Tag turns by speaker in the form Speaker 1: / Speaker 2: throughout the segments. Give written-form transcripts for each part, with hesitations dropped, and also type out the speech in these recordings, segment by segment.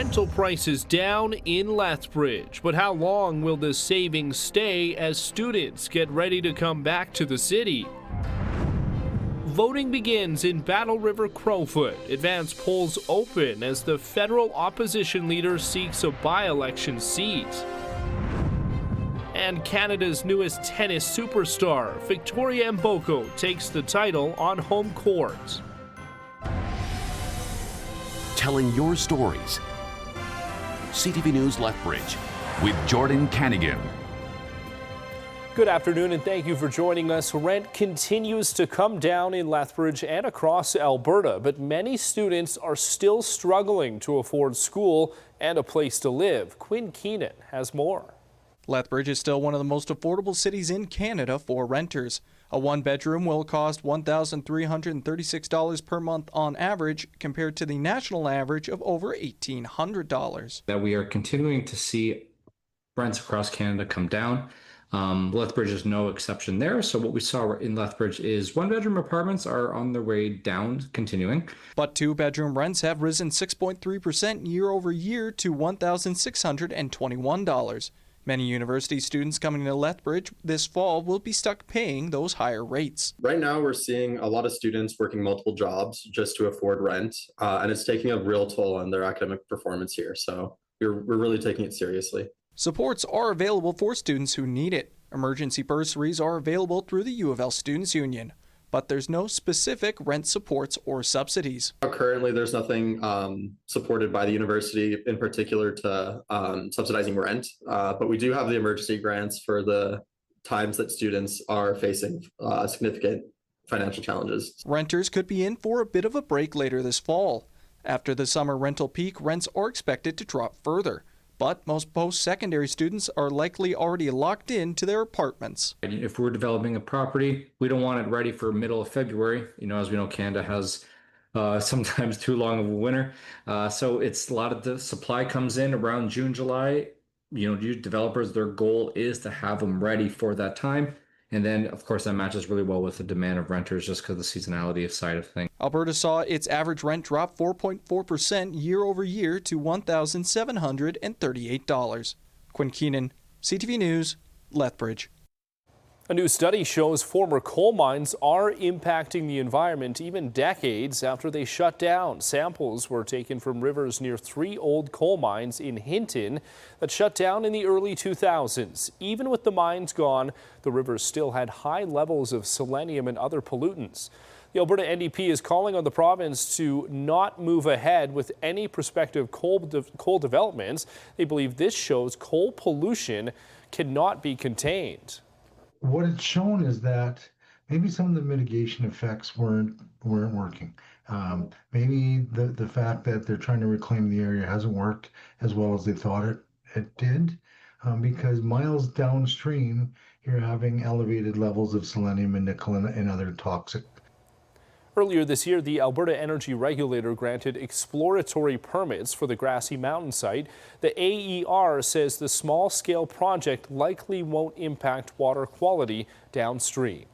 Speaker 1: rental prices down in Lethbridge. But how long will the savings stay as students get ready to come back to the city? Voting begins in Battle River Crowfoot. Advance polls open as the federal opposition leader seeks a by-election seat. And Canada's newest tennis superstar, Victoria Mboko, takes the title on home court.
Speaker 2: Telling your stories. CTV News Lethbridge with Jordan Canigan.
Speaker 1: Good afternoon and thank you for joining us. Rent continues to come down in Lethbridge and across Alberta, but many students are still struggling to afford school and a place to live. Quinn Keenan has more.
Speaker 3: Lethbridge is still one of the most affordable cities in Canada for renters. A one-bedroom will cost $1,336 per month on average, compared to the national average of over $1,800.
Speaker 4: That we are continuing to see rents across Canada come down. Lethbridge is no exception there. So what we saw in Lethbridge is one-bedroom apartments are on their way down, continuing.
Speaker 3: But two-bedroom rents have risen 6.3% year over year to $1,621. Many university students coming to Lethbridge this fall will be stuck paying those higher rates.
Speaker 5: Right now, we're seeing a lot of students working multiple jobs just to afford rent, and it's taking a real toll on their academic performance here. So we're really taking it seriously.
Speaker 3: Supports are available for students who need it. Emergency bursaries are available through the U of L Students' Union, but there's no specific rent supports or subsidies.
Speaker 5: Currently, there's nothing supported by the university in particular to subsidizing rent, but we do have the emergency grants for the times that students are facing significant financial challenges.
Speaker 3: Renters could be in for a bit of a break later this fall. After the summer rental peak, rents are expected to drop further. But most post-secondary students are likely already locked into their apartments.
Speaker 4: If we're developing a property, we don't want it ready for middle of February. As we know, Canada has sometimes too long of a winter. So it's a lot of the supply comes in around June, July. Developers, their goal is to have them ready for that time. And then, of course, that matches really well with the demand of renters just because of the seasonality side of things.
Speaker 3: Alberta saw its average rent drop 4.4% year over year to $1,738. Quinn Keenan, CTV News, Lethbridge.
Speaker 1: A new study shows former coal mines are impacting the environment even decades after they shut down. Samples were taken from rivers near 3 old coal mines in Hinton that shut down in the early 2000s. Even with the mines gone, the rivers still had high levels of selenium and other pollutants. The Alberta NDP is calling on the province to not move ahead with any prospective coal developments. They believe this shows coal pollution cannot be contained.
Speaker 6: What it's shown is that maybe some of the mitigation effects weren't working. Maybe the fact that they're trying to reclaim the area hasn't worked as well as they thought it did, because miles downstream, you're having elevated levels of selenium and nickel and other toxic.
Speaker 1: Earlier this year, the Alberta Energy Regulator granted exploratory permits for the Grassy Mountain site. The AER says the small-scale project likely won't impact water quality downstream.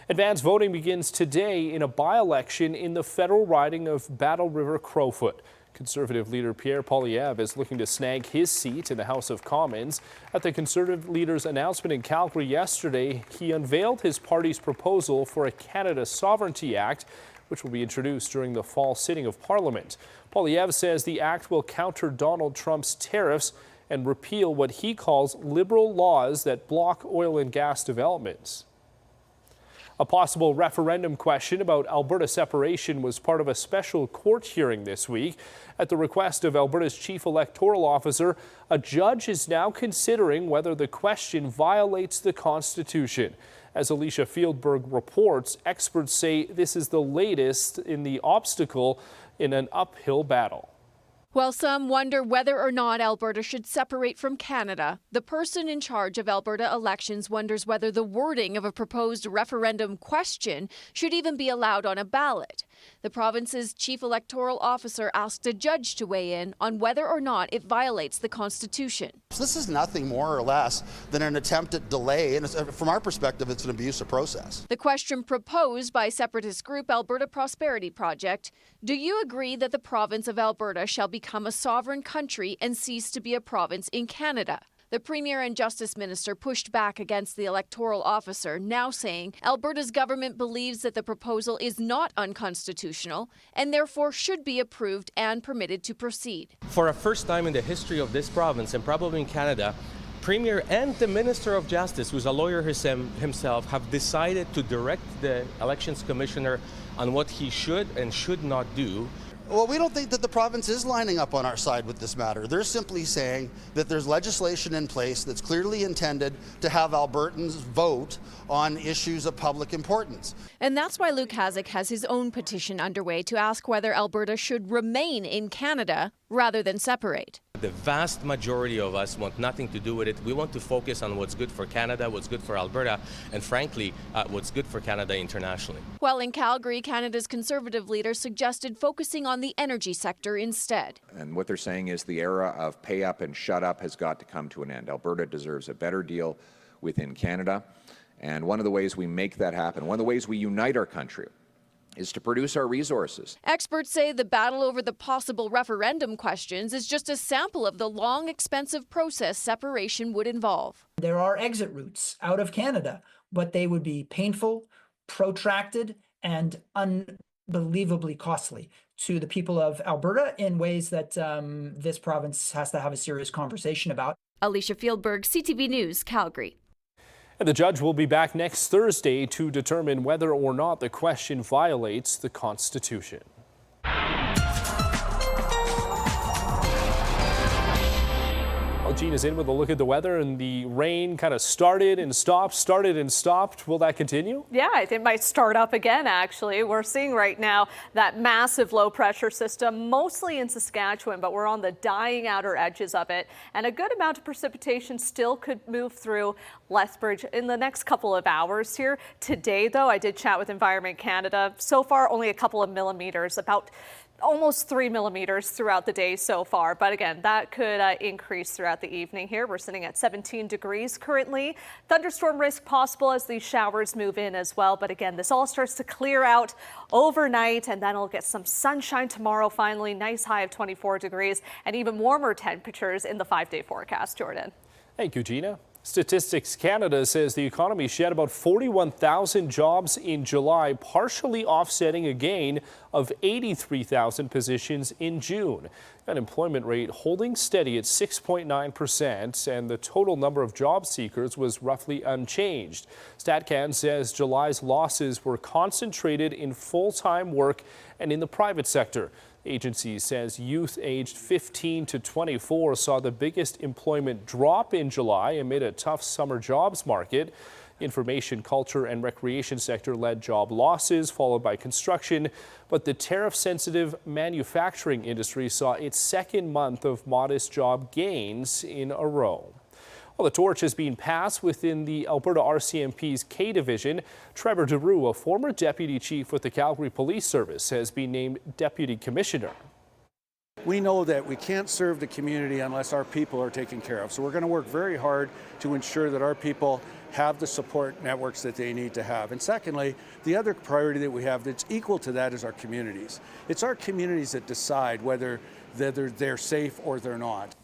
Speaker 1: Advance voting begins today in a by-election in the federal riding of Battle River Crowfoot. Conservative leader Pierre Poilievre is looking to snag his seat in the House of Commons. At the Conservative leader's announcement in Calgary yesterday, he unveiled his party's proposal for a Canada Sovereignty Act, which will be introduced during the fall sitting of Parliament. Poilievre says the act will counter Donald Trump's tariffs and repeal what he calls liberal laws that block oil and gas developments. A possible referendum question about Alberta separation was part of a special court hearing this week. At the request of Alberta's chief electoral officer, a judge is now considering whether the question violates the Constitution. As Alicia Fieldberg reports, experts say this is the latest in the obstacle in an uphill battle.
Speaker 7: While some wonder whether or not Alberta should separate from Canada, the person in charge of Alberta elections wonders whether the wording of a proposed referendum question should even be allowed on a ballot. The province's chief electoral officer asked a judge to weigh in on whether or not it violates the Constitution.
Speaker 8: This is nothing more or less than an attempt at delay, and from our perspective, it's an abuse of process.
Speaker 7: The question proposed by separatist group Alberta Prosperity Project: do you agree that the province of Alberta shall become a sovereign country and cease to be a province in Canada? The Premier and Justice Minister pushed back against the electoral officer, now saying Alberta's government believes that the proposal is not unconstitutional and therefore should be approved and permitted to proceed.
Speaker 9: For a first time in the history of this province and probably in Canada, Premier and the Minister of Justice, who's a lawyer himself, have decided to direct the Elections Commissioner on what he should and should not do.
Speaker 8: Well, we don't think that the province is lining up on our side with this matter. They're simply saying that there's legislation in place that's clearly intended to have Albertans vote on issues of public importance.
Speaker 7: And that's why Luke Hasek has his own petition underway to ask whether Alberta should remain in Canada rather than separate.
Speaker 9: The vast majority of us want nothing to do with it. We want to focus on what's good for Canada, what's good for Alberta, and frankly, what's good for Canada internationally.
Speaker 7: While in Calgary, Canada's Conservative leader suggested focusing on the energy sector instead.
Speaker 10: And what they're saying is the era of pay up and shut up has got to come to an end. Alberta deserves a better deal within Canada. And one of the ways we make that happen, one of the ways we unite our country, is to produce our resources.
Speaker 7: Experts say the battle over the possible referendum questions is just a sample of the long, expensive process separation would involve.
Speaker 11: There are exit routes out of Canada, but they would be painful, protracted, and unbelievably costly to the people of Alberta in ways that this province has to have a serious conversation about.
Speaker 7: Alicia Fieldberg, CTV News, Calgary.
Speaker 1: And the judge will be back next Thursday to determine whether or not the question violates the Constitution. Well, Gina's in with a look at the weather, and the rain kind of started and stopped. Will that continue?
Speaker 12: Yeah, it might start up again, actually. We're seeing right now that massive low pressure system, mostly in Saskatchewan, but we're on the dying outer edges of it. And a good amount of precipitation still could move through Lethbridge in the next couple of hours here. Today, though, I did chat with Environment Canada. So far, only a couple of millimeters, about almost 3 millimeters throughout the day so far. But again, that could increase throughout the evening here. We're sitting at 17 degrees currently. Thunderstorm risk possible as these showers move in as well. But again, this all starts to clear out overnight, and then we'll get some sunshine tomorrow finally. Nice high of 24 degrees and even warmer temperatures in the 5-day forecast, Jordan.
Speaker 1: Thank you, Gina. Statistics Canada says the economy shed about 41,000 jobs in July, partially offsetting a gain of 83,000 positions in June. Unemployment rate holding steady at 6.9%, and the total number of job seekers was roughly unchanged. StatCan says July's losses were concentrated in full-time work and in the private sector. The agency says youth aged 15 to 24 saw the biggest employment drop in July amid a tough summer jobs market. Information, culture, and recreation sector led job losses, followed by construction, but the tariff-sensitive manufacturing industry saw its second month of modest job gains in a row. Well, the torch has been passed within the Alberta RCMP's K Division. Trevor Deroux, a former deputy chief with the Calgary Police Service, has been named deputy commissioner.
Speaker 13: We know that we can't serve the community unless our people are taken care of. So we're going to work very hard to ensure that our people have the support networks that they need to have. And secondly, the other priority that we have that's equal to that is our communities. It's our communities that decide whether they're safe or they're not.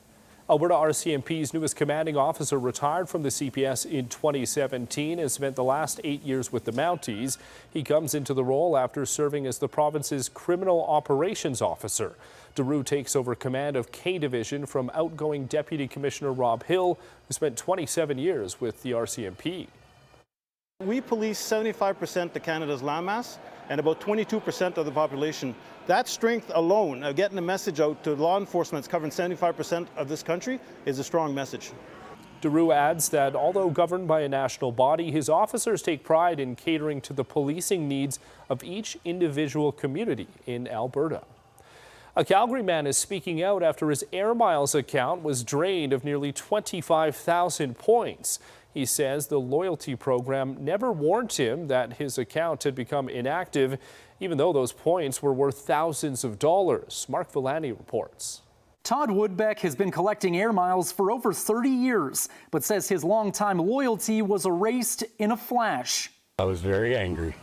Speaker 1: Alberta RCMP's newest commanding officer retired from the CPS in 2017 and spent the last 8 years with the Mounties. He comes into the role after serving as the province's criminal operations officer. Deroux takes over command of K Division from outgoing Deputy Commissioner Rob Hill, who spent 27 years with the RCMP.
Speaker 14: We police 75% of Canada's landmass and about 22% of the population. That strength alone, getting the message out to law enforcement that's covering 75% of this country, is a strong message.
Speaker 1: Deroux adds that although governed by a national body, his officers take pride in catering to the policing needs of each individual community in Alberta. A Calgary man is speaking out after his Air Miles account was drained of nearly 25,000 points. He says the loyalty program never warned him that his account had become inactive, even though those points were worth thousands of dollars. Mark Villani reports.
Speaker 15: Todd Woodbeck has been collecting air miles for over 30 years, but says his longtime loyalty was erased in a flash.
Speaker 16: I was very angry.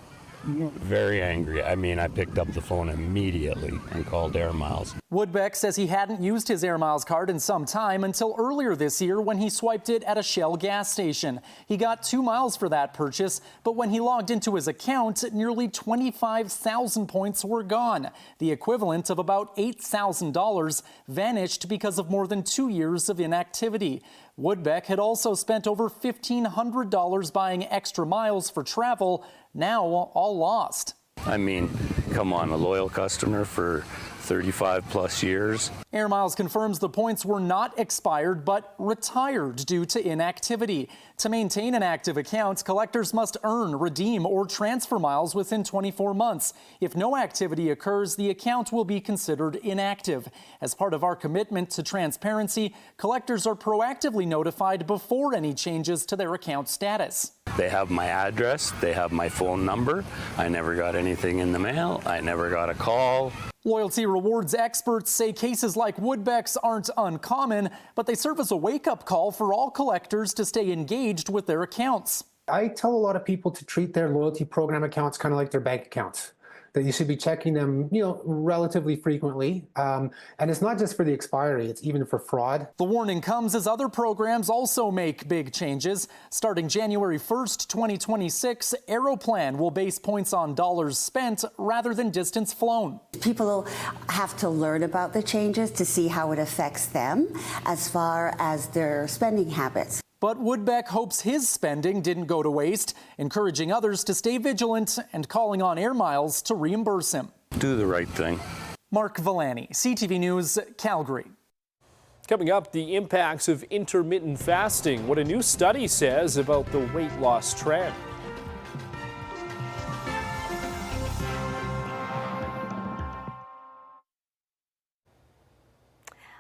Speaker 16: Very angry. I mean, I picked up the phone immediately and called Air Miles.
Speaker 15: Woodbeck says he hadn't used his Air Miles card in some time until earlier this year when he swiped it at a Shell gas station. He got 2 miles for that purchase, but when he logged into his account, nearly 25,000 points were gone. The equivalent of about $8,000 vanished because of more than 2 years of inactivity. Woodbeck had also spent over $1,500 buying extra miles for travel, now all lost.
Speaker 16: I mean, come on, a loyal customer for 35 plus years.
Speaker 15: Air Miles confirms the points were not expired but retired due to inactivity. To maintain an active account, collectors must earn, redeem, or transfer miles within 24 months. If no activity occurs, the account will be considered inactive. As part of our commitment to transparency, collectors are proactively notified before any changes to their account status.
Speaker 16: They have my address, they have my phone number. I never got anything in the mail. I never got a call.
Speaker 15: Loyalty rewards experts say cases like Woodbeck's aren't uncommon, but they serve as a wake-up call for all collectors to stay engaged with their accounts.
Speaker 17: I tell a lot of people to treat their loyalty program accounts kind of like their bank accounts, that you should be checking them, relatively frequently. And it's not just for the expiry, it's even for fraud.
Speaker 15: The warning comes as other programs also make big changes. Starting January 1st, 2026, Aeroplan will base points on dollars spent rather than distance flown.
Speaker 18: People have to learn about the changes to see how it affects them as far as their spending habits.
Speaker 15: But Woodbeck hopes his spending didn't go to waste, encouraging others to stay vigilant and calling on Air Miles to reimburse him.
Speaker 16: Do the right thing.
Speaker 15: Mark Villani, CTV News, Calgary.
Speaker 1: Coming up, the impacts of intermittent fasting, what a new study says about the weight loss trend.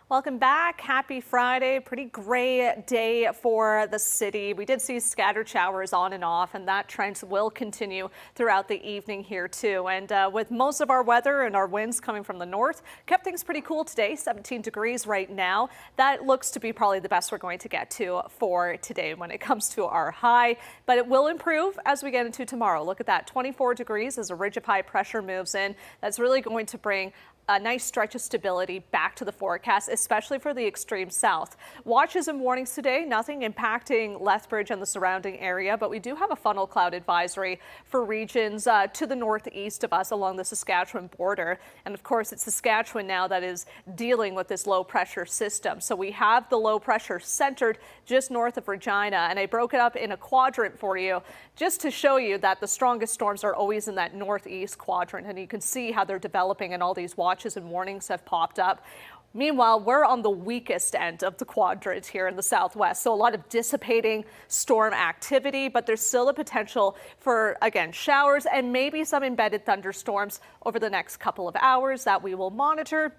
Speaker 12: Welcome back. Happy Friday. Pretty gray day for the city. We did see scattered showers on and off, and that trend will continue throughout the evening here too. And with most of our weather and our winds coming from the north, kept things pretty cool today. 17 degrees right now. That looks to be probably the best we're going to get to for today when it comes to our high, but it will improve as we get into tomorrow. Look at that, 24 degrees as a ridge of high pressure moves in. That's really going to bring a nice stretch of stability back to the forecast, especially for the extreme south. Watches and warnings today, nothing impacting Lethbridge and the surrounding area, but we do have a funnel cloud advisory for regions to the northeast of us along the Saskatchewan border. And of course, it's Saskatchewan now that is dealing with this low pressure system. So we have the low pressure centered just north of Regina, and I broke it up in a quadrant for you just to show you that the strongest storms are always in that northeast quadrant, and you can see how they're developing and all these watches and warnings have popped up. Meanwhile, we're on the weakest end of the quadrant here in the southwest, so a lot of dissipating storm activity, but there's still a potential for, again, showers and maybe some embedded thunderstorms over the next couple of hours that we will monitor.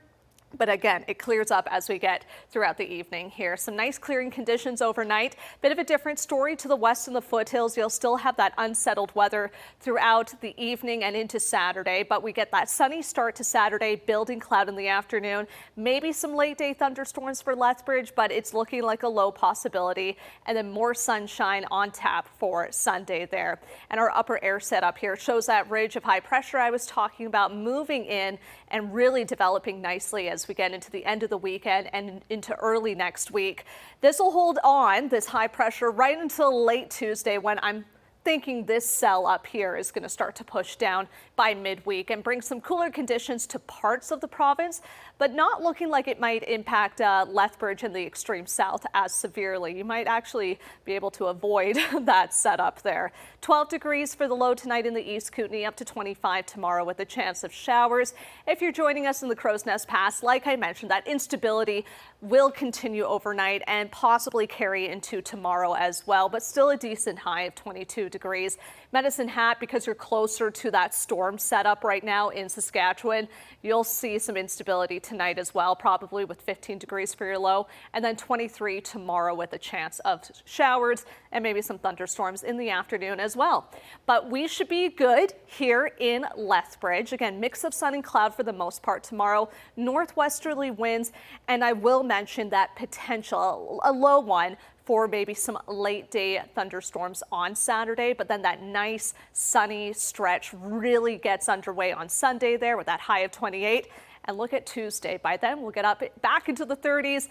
Speaker 12: But again, it clears up as we get throughout the evening here. Some nice clearing conditions overnight. Bit of a different story to the west in the foothills. You'll still have that unsettled weather throughout the evening and into Saturday, but we get that sunny start to Saturday, building cloud in the afternoon. Maybe some late day thunderstorms for Lethbridge, but it's looking like a low possibility. And then more sunshine on tap for Sunday there. And our upper air setup here shows that ridge of high pressure I was talking about moving in and really developing nicely as we get into the end of the weekend and into early next week. This will hold on, this high pressure, right until late Tuesday, when I'm thinking this cell up here is going to start to push down by midweek and bring some cooler conditions to parts of the province, but not looking like it might impact Lethbridge and the extreme south as severely. You might actually be able to avoid that setup there. 12 degrees for the low tonight in the East Kootenay, up to 25 tomorrow with a chance of showers. If you're joining us in the Crow's Nest Pass, like I mentioned, that instability will continue overnight and possibly carry into tomorrow as well, but still a decent high of 22 degrees. Medicine Hat, because you're closer to that storm setup right now in Saskatchewan, you'll see some instability tonight as well, probably with 15 degrees for your low, and then 23 tomorrow with a chance of showers and maybe some thunderstorms in the afternoon as well. But we should be good here in Lethbridge. Again, mix of sun and cloud for the most part tomorrow, northwesterly winds, and I will mention that potential, a low one, for maybe some late day thunderstorms on Saturday, but then that nice sunny stretch really gets underway on Sunday there with that high of 28. And look at Tuesday. By then we'll get up back into the 30s,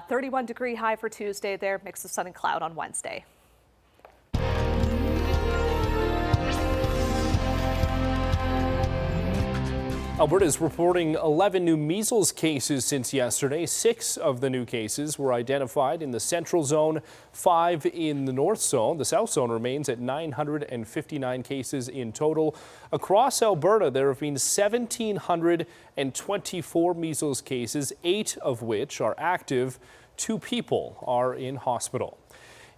Speaker 12: 31 degree high for Tuesday there, mix of sun and cloud on Wednesday.
Speaker 1: Alberta is reporting 11 new measles cases since yesterday. 6 of the new cases were identified in the central zone, 5 in the north zone. The south zone remains at 959 cases in total. Across Alberta, there have been 1,724 measles cases, 8 of which are active. 2 people are in hospital.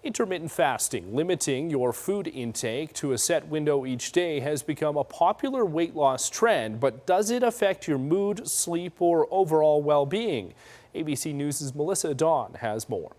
Speaker 1: Intermittent fasting, limiting your food intake to a set window each day, has become a popular weight loss trend, but does it affect your mood, sleep, or overall well-being? ABC News' Melissa Dawn has more.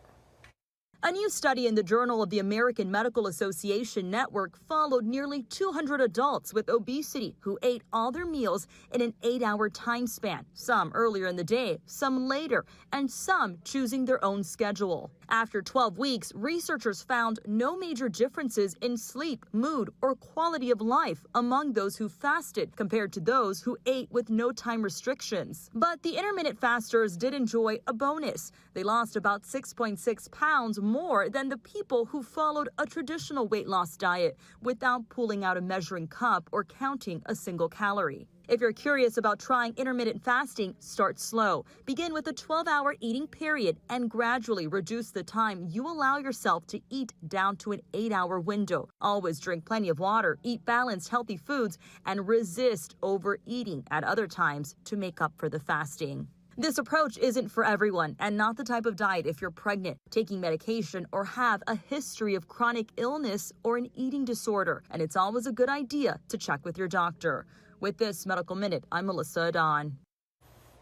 Speaker 19: A new study in the Journal of the American Medical Association Network followed nearly 200 adults with obesity who ate all their meals in an 8-hour time span, some earlier in the day, some later, and some choosing their own schedule. After 12 weeks, researchers found no major differences in sleep, mood, or quality of life among those who fasted compared to those who ate with no time restrictions. But the intermittent fasters did enjoy a bonus. They lost about 6.6 pounds more than the people who followed a traditional weight loss diet without pulling out a measuring cup or counting a single calorie. If you're curious about trying intermittent fasting, start slow. Begin with a 12-hour eating period and gradually reduce the time you allow yourself to eat down to an 8-hour window. Always drink plenty of water, eat balanced, healthy foods, and resist overeating at other times to make up for the fasting. This approach isn't for everyone and not the type of diet if you're pregnant, taking medication, or have a history of chronic illness or an eating disorder. And it's always a good idea to check with your doctor. With this Medical Minute, I'm Melissa Dawn.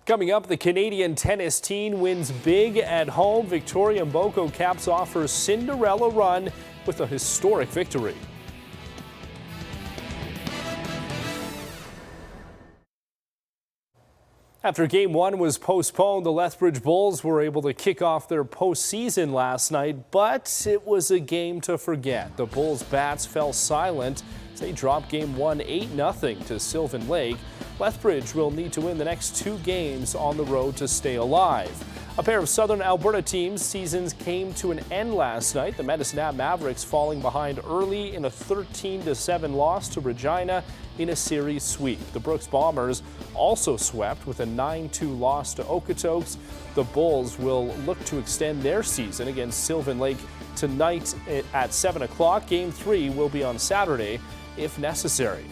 Speaker 1: Coming up, the Canadian tennis team wins big at home. Victoria Mboko caps off her Cinderella run with a historic victory. After Game 1 was postponed, the Lethbridge Bulls were able to kick off their postseason last night, but it was a game to forget. The Bulls' bats fell silent as they dropped Game 1 8-0 to Sylvan Lake. Lethbridge will need to win the next 2 games on the road to stay alive. A pair of Southern Alberta teams' seasons came to an end last night. The Medicine Hat Mavericks falling behind early in a 13-7 loss to Regina in a series sweep. The Brooks Bombers also swept with a 9-2 loss to Okotoks. The Bulls will look to extend their season against Sylvan Lake tonight at 7 o'clock. Game 3 will be on Saturday if necessary.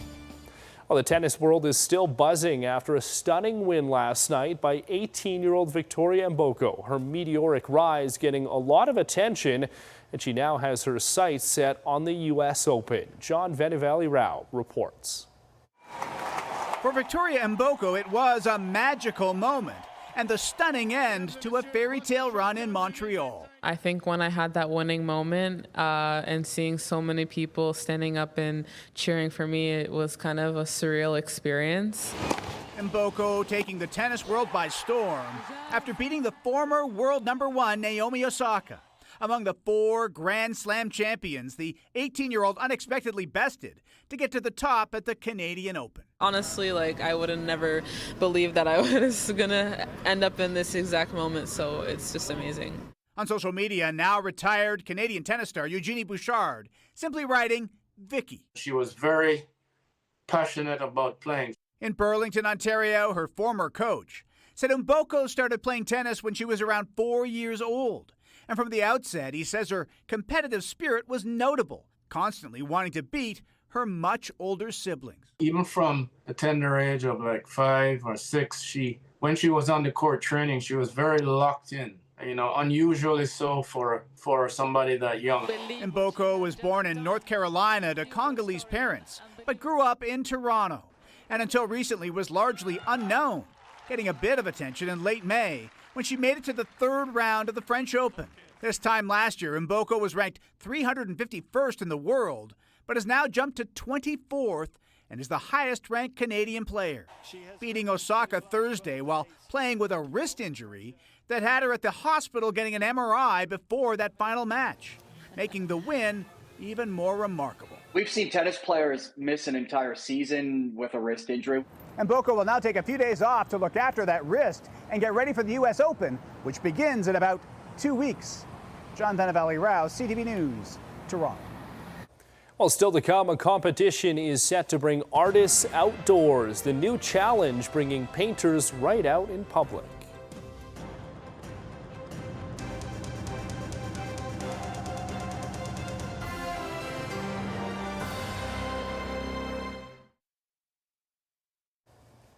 Speaker 1: Well, the tennis world is still buzzing after a stunning win last night by 18-year-old Victoria Mboko. Her meteoric rise getting a lot of attention, and she now has her sights set on the U.S. Open. John Venivali-Rao reports.
Speaker 20: For Victoria Mboko, it was a magical moment and the stunning end to a fairy tale run in Montreal.
Speaker 21: I think when I had that winning moment and seeing so many people standing up and cheering for me, it was kind of a surreal experience.
Speaker 20: Mboko taking the tennis world by storm after beating the former world #1 Naomi Osaka. Among the 4 Grand Slam champions, the 18-year-old unexpectedly bested to get to the top at the Canadian Open.
Speaker 21: Honestly, I would have never believed that I was going to end up in this exact moment, so it's just amazing.
Speaker 20: On social media, now retired Canadian tennis star Eugenie Bouchard simply writing, Vicky.
Speaker 22: She was very passionate about playing.
Speaker 20: In Burlington, Ontario, her former coach said Mboko started playing tennis when she was around 4 years old. And from the outset, he says her competitive spirit was notable, constantly wanting to beat her much older siblings.
Speaker 22: Even from a tender age of 5 or 6, when she was on the court training, she was very locked in unusually so for somebody that young.
Speaker 20: Mboko was born in North Carolina to Congolese parents, but grew up in Toronto, and until recently was largely unknown, getting a bit of attention in late May when she made it to the third round of the French Open. This time last year, Mboko was ranked 351st in the world, but has now jumped to 24th and is the highest-ranked Canadian player, beating Osaka Thursday while playing with a wrist injury that had her at the hospital getting an MRI before that final match, making the win even more remarkable.
Speaker 2: We've seen tennis players miss an entire season with a wrist injury.
Speaker 20: Mboko will now take a few days off to look after that wrist and get ready for the U.S. Open, which begins in about 2 weeks. John Valley-Rouse, CTV News, Toronto.
Speaker 1: Well, still to come, a competition is set to bring artists outdoors. The new challenge bringing painters right out in public.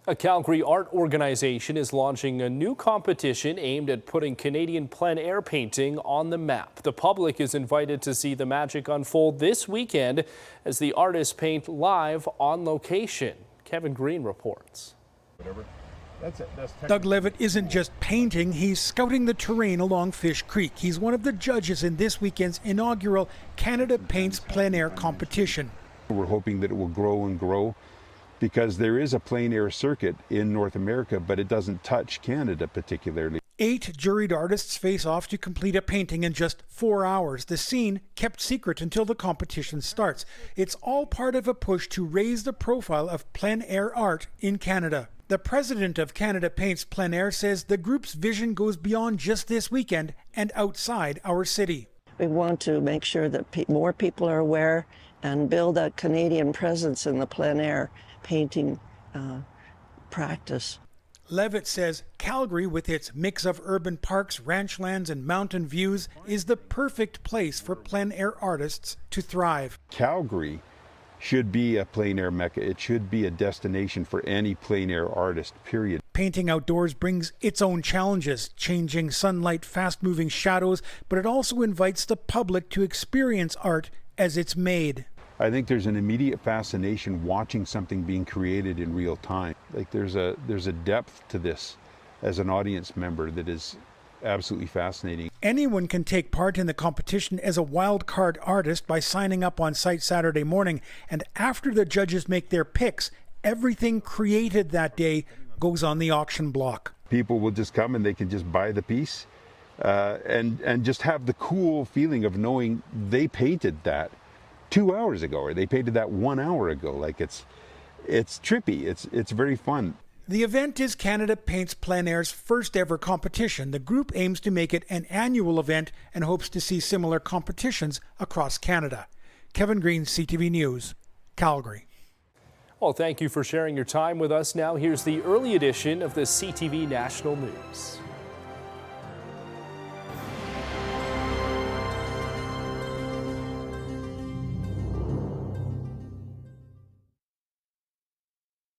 Speaker 1: A Calgary art organization is launching a new competition aimed at putting Canadian plein air painting on the map. The public is invited to see the magic unfold this weekend as the artists paint live on location. Kevin Green reports.
Speaker 5: Doug Levitt isn't just painting, he's scouting the terrain along Fish Creek. He's one of the judges in this weekend's inaugural Canada Paints plein air competition.
Speaker 23: We're hoping that it will grow and grow, because there is a plein air circuit in North America, but it doesn't touch Canada particularly.
Speaker 5: 8 juried artists face off to complete a painting in just 4 hours. The scene kept secret until the competition starts. It's all part of a push to raise the profile of plein air art in Canada. The president of Canada Paints Plein Air says the group's vision goes beyond just this weekend and outside our city.
Speaker 24: We want to make sure that more people are aware and build a Canadian presence in the plein air painting practice.
Speaker 5: Levitt says Calgary, with its mix of urban parks, ranchlands, and mountain views, is the perfect place for plein air artists to thrive.
Speaker 23: Calgary should be a plein air mecca. It should be a destination for any plein air artist, period.
Speaker 5: Painting outdoors brings its own challenges, changing sunlight, fast-moving shadows, but it also invites the public to experience art as it's made.
Speaker 23: I think there's an immediate fascination watching something being created in real time. Like there's a depth to this as an audience member that is absolutely fascinating.
Speaker 5: Anyone can take part in the competition as a wild card artist by signing up on site Saturday morning, and after the judges make their picks, everything created that day goes on the auction block.
Speaker 23: People will just come and they can just buy the piece and just have the cool feeling of knowing they painted that 2 hours ago, or they painted that 1 hour ago. Like it's trippy. It's very fun.
Speaker 5: The event is Canada Paints Plein Air's first ever competition. The group aims to make it an annual event and hopes to see similar competitions across Canada. Kevin Green, CTV News, Calgary.
Speaker 1: Well, thank you for sharing your time with us. Now here's the early edition of the CTV National News.